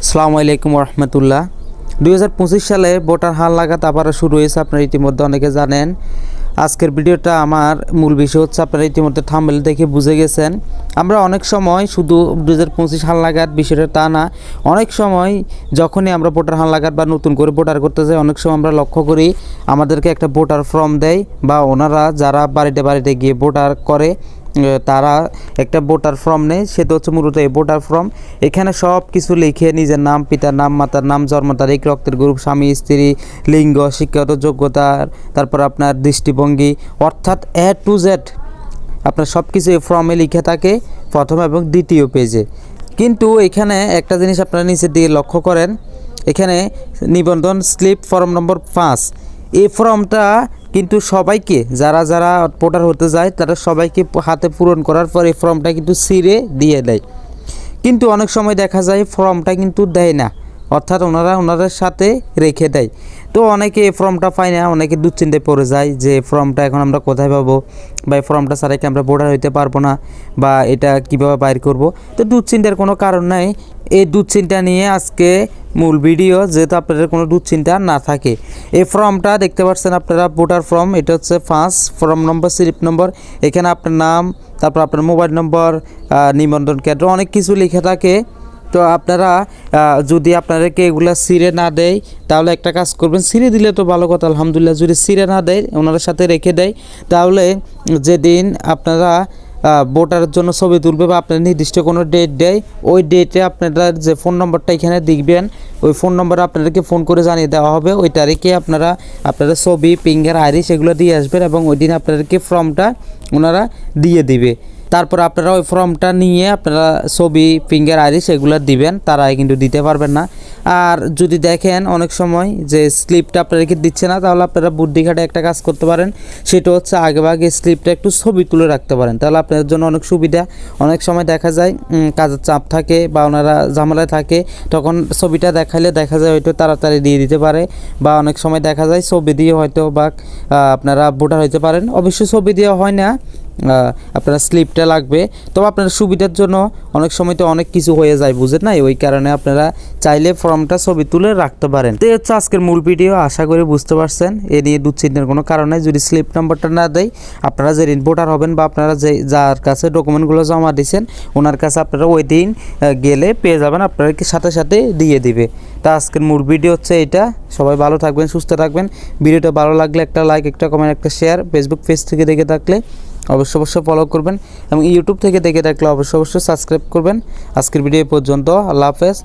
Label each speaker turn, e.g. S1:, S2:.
S1: আসসালামু আলাইকুম রহমতুল্লাহ। 2025 সালে ভোটার হালনাগাদ আবারও শুরু হয়েছে। আপনারা ইতিমধ্যে অনেকে জানেন। আজকের ভিডিওটা আমার মূল বিষয় হচ্ছে, আপনারা ইতিমধ্যে থাম্বনেল দেখে বুঝে গেছেন। আমরা অনেক সময় শুধু 2025 হালনাগাদ বিষয়টা তা না, অনেক সময় যখনই আমরা ভোটার হালনাগাদ বা নতুন করে ভোটার করতে যাই, অনেক সময় আমরা লক্ষ্য করি আমাদেরকে একটা ভোটার ফর্ম দেয়, বা ওনারা যারা বাড়িতে বাড়িতে গিয়ে ভোটার করে তারা একটা ভোটার ফর্ম নেয়। সেটা হচ্ছে মূলত এই ভোটার ফর্ম। এখানে সব কিছু লিখে নিজের নাম, পিতার নাম, মাতার নাম, জন্ম তারিখ, রক্তের গ্রুপ, স্বামী স্ত্রী, লিঙ্গ, শিক্ষাগত যোগ্যতা, তারপর আপনার দৃষ্টিভঙ্গি, অর্থাৎ A to Z আপনার সব কিছু এই ফর্মে লিখে থাকে প্রথম এবং দ্বিতীয় পেজে। কিন্তু এখানে একটা জিনিস আপনারা নিচের দিকে লক্ষ্য করেন, এখানে নিবন্ধন স্লিপ ফর্ম নম্বর 5, এই ফর্মটা কিন্তু সবাইকে যারা যারা ভোটার হতে যায় তারা সবাইকে হাতে পূরণ করার পর এই ফর্মটা কিন্তু ছিঁড়ে দিয়ে দেয়। কিন্তু অনেক সময় দেখা যায় ফর্মটা কিন্তু দেয় না, অর্থাৎ ওনাদের সাথে রেখে দেয়। তো অনেকে এই ফর্মটা পায় না, অনেকে দুশ্চিন্তায় পড়ে যায় যে ফর্মটা এখন আমরা কোথায় পাবো, বা এই ফর্মটা ছাড়া কি আমরা ভোটার হইতে পারবো না, বা এটা কিভাবে বাইর করব। তো দুশ্চিন্তার কোনো কারণ নাই। এই দুশ্চিন্তা নিয়ে আজকে মূল ভিডিও, যেহেতু আপনাদের কোনো দুশ্চিন্তা না থাকে। এই ফর্মটা দেখতে পাচ্ছেন আপনারা, ভোটার ফর্ম, এটা হচ্ছে 5 ফর্ম নম্বর, স্লিপ নম্বর। এখানে আপনার নাম, তারপর আপনার মোবাইল নম্বর, নিবন্ধন কেন্দ্র, অনেক কিছু লিখে থাকে। তো আপনারা যদি আপনাদেরকে এগুলো ছিঁড়ে না দেয় তাহলে একটা কাজ করবেন, ছিঁড়ে দিলে তো ভালো কথা, আলহামদুলিল্লাহ। যদি ছিঁড়ে না দেয়, ওনাদের সাথে রেখে দেয়, তাহলে যেদিন আপনারা ভোটারের জন্য ছবি তুলবে বা আপনার নির্দিষ্ট কোনো ডেট দেয়, ওই ডেটে আপনারা যে ফোন নম্বরটা এখানে দেখবেন, ওই ফোন নম্বরে আপনাদেরকে ফোন করে জানিয়ে দেওয়া হবে। ওই তারিখে আপনারা ছবি, ফিঙ্গার, আইরিশ এগুলো দিয়ে আসবেন, এবং ওই দিন আপনাদেরকে ফর্মটা ওনারা দিয়ে দিবে। তারপর আপনারা ওই ফর্মটা নিয়ে আপনারা ছবি, ফিঙ্গার, আইরিশ এগুলো দিবেন, তারা কিন্তু দিতে পারবেন না। আর যদি দেখেন অনেক সময় যে স্লিপটা আপনাদেরকে দিচ্ছে না, তাহলে আপনারা বুদ্ধি খাটে একটা কাজ করতে পারেন, সেটা হচ্ছে আগেভাগে স্লিপটা একটু ছবি তুলে রাখতে পারেন, তাহলে আপনাদের জন্য অনেক সুবিধা। অনেক সময় দেখা যায় কাজের চাপ থাকে বা ওনারা ঝামেলায় থাকে, তখন ছবিটা দেখাইলে দেখা যায় হয়তো তাড়াতাড়ি দিয়ে দিতে পারে, বা অনেক সময় দেখা যায় ছবি দিয়ে হয়তো বা আপনারা ভোটার হইতে পারেন। অবশ্যই ছবি দেওয়া হয় না, আপনার স্লিপটা লাগবে। তবে আপনার সুবিধার জন্য অনেক সময় তো অনেক কিছু হয়ে যায়, বুঝেন না, ওই কারণে আপনারা চাইলে ফর্মটা ছবি তুলে রাখতে পারেন। তো হচ্ছে আজকের মূল ভিডিও, আশা করি বুঝতে পারছেন। এ নিয়ে দুশ্চিন্তার কোনো কারণ নেই। যদি স্লিপ নাম্বারটা না দেয়, আপনারা যেদিন ভোটার হবেন বা আপনারা যার কাছে ডকুমেন্টগুলো জমা দিয়েছেন ওনার কাছে আপনারা ওই দিন গেলে পেয়ে যাবেন, আপনাদেরকে সাথে সাথে দিয়ে দিবে। তা আজকের মূল ভিডিও হচ্ছে এটা। সবাই ভালো থাকবেন, সুস্থ থাকবেন। ভিডিওটা ভালো লাগলে একটা লাইক, একটা কমেন্ট, একটা শেয়ার। ফেসবুক পেজ থেকে দেখে থাকলে অবশ্যই ফলো করবেন, এবং ইউটিউব থেকে দেখে থাকলে অবশ্যই সাবস্ক্রাইব করবেন। আজকের ভিডিও পর্যন্ত, আল্লাহ হাফেজ।